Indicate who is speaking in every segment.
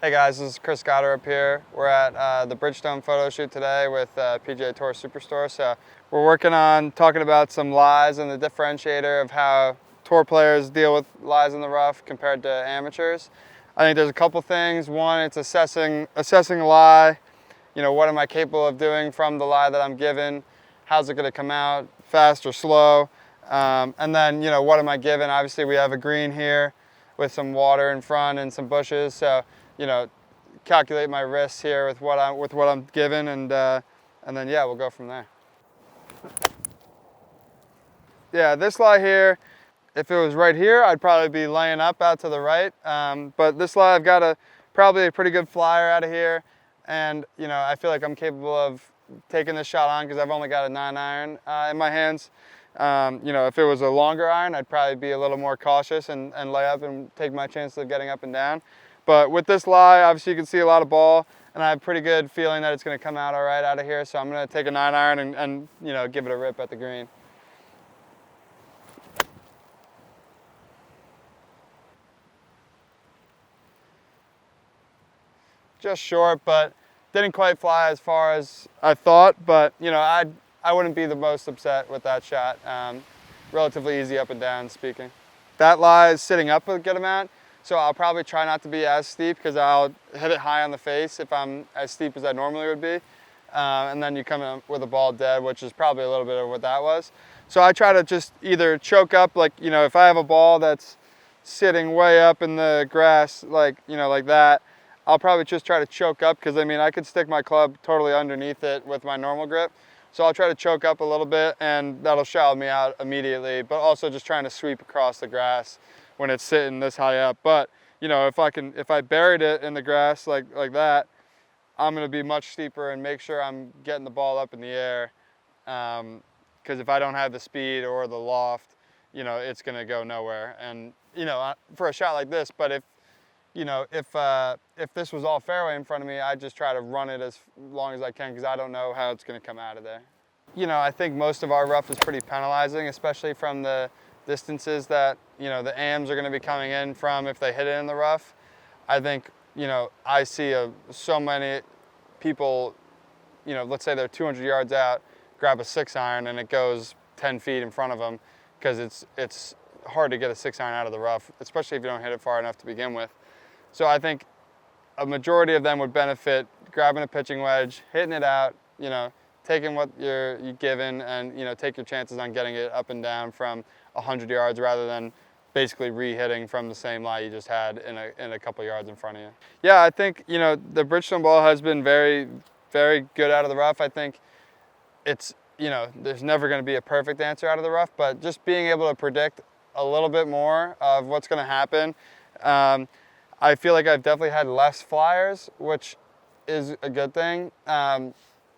Speaker 1: Hey guys, this is Chris Gotterup here. We're at the Bridgestone photo shoot today with PGA TOUR Superstore. So we're working on talking about some lies and the differentiator of how tour players deal with lies in the rough compared to amateurs. I think there's a couple things. One, it's assessing a lie. You know, what am I capable of doing from the lie that I'm given? How's it going to come out, fast or slow? And then, you know, what am I given? Obviously, we have a green here with some water in front and some bushes. So, you know, calculate my risks here with what I'm given, and then yeah, we'll go from there. Yeah, this lie here, if it was right here, I'd probably be laying up out to the right. But this lie, I've got probably a pretty good flyer out of here, and you know, I feel like I'm capable of taking this shot on because I've only got a 9-iron in my hands. You know, if it was a longer iron, I'd probably be a little more cautious and lay up and take my chances of getting up and down. But with this lie, obviously you can see a lot of ball, and I have a pretty good feeling that it's going to come out all right out of here. So I'm going to take a 9-iron and you know, give it a rip at the green. Just short, but didn't quite fly as far as I thought. But you know, I wouldn't be the most upset with that shot. Relatively easy up and down speaking. That lie is sitting up a good amount. So I'll probably try not to be as steep because I'll hit it high on the face if I'm as steep as I normally would be. And then you come in with a ball dead, which is probably a little bit of what that was. So I try to just either choke up, like, you know, if I have a ball that's sitting way up in the grass, like, you know, like that, I'll probably just try to choke up because, I mean, I could stick my club totally underneath it with my normal grip. So I'll try to choke up a little bit, and that'll shallow me out immediately, but also just trying to sweep across the grass when it's sitting this high up. But you know, if I buried it in the grass like that, I'm going to be much steeper and make sure I'm getting the ball up in the air. Because if I don't have the speed or the loft, you know, it's going to go nowhere. And you know, for a shot like this, but if this was all fairway in front of me, I'd just try to run it as long as I can because I don't know how it's going to come out of there. You know, I think most of our rough is pretty penalizing, especially from the distances that, you know, the AMs are going to be coming in from if they hit it in the rough. I think, you know, I see so many people, you know, let's say they're 200 yards out, grab a 6-iron and it goes 10 feet in front of them because it's hard to get a 6-iron out of the rough, especially if you don't hit it far enough to begin with. So I think a majority of them would benefit grabbing a pitching wedge, hitting it out, you know, taking what you're given, and you know, take your chances on getting it up and down from 100 yards rather than basically re-hitting from the same lie you just had in a couple yards in front of you. Yeah, I think, you know, the Bridgestone ball has been very, very good out of the rough. I think it's, you know, there's never going to be a perfect answer out of the rough, but just being able to predict a little bit more of what's going to happen. I feel like I've definitely had less flyers, which is a good thing.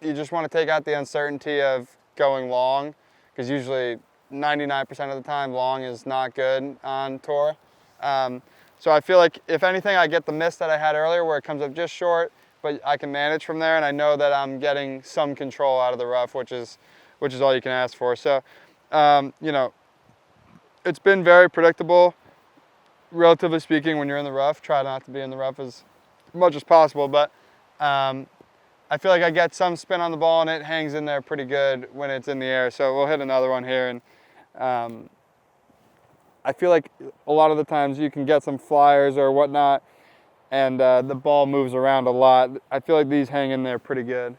Speaker 1: You just want to take out the uncertainty of going long, because usually 99% of the time long is not good on tour. So I feel like if anything, I get the miss that I had earlier where it comes up just short, but I can manage from there, and I know that I'm getting some control out of the rough, which is all you can ask for. So, you know, it's been very predictable. Relatively speaking, when you're in the rough, try not to be in the rough as much as possible, but I feel like I get some spin on the ball and it hangs in there pretty good when it's in the air. So we'll hit another one here, and I feel like a lot of the times you can get some flyers or whatnot, and the ball moves around a lot. I feel like these hang in there pretty good.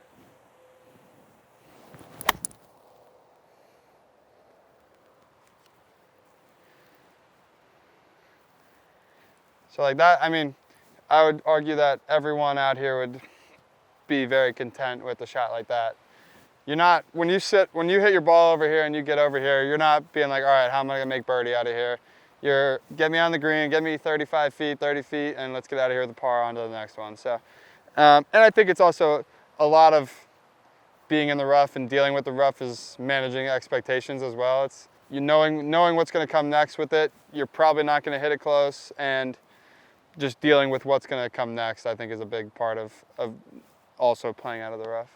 Speaker 1: So like that, I mean, I would argue that everyone out here would be very content with a shot like that. You're not, when you hit your ball over here and you get over here, you're not being like, all right, how am I gonna make birdie out of here? You're, get me on the green, get me 35 feet, 30 feet, and let's get out of here with the par on to the next one. So, and I think it's also a lot of being in the rough and dealing with the rough is managing expectations as well. It's you knowing what's gonna come next with it. You're probably not gonna hit it close, and just dealing with what's going to come next, I think, is a big part of also playing out of the rough.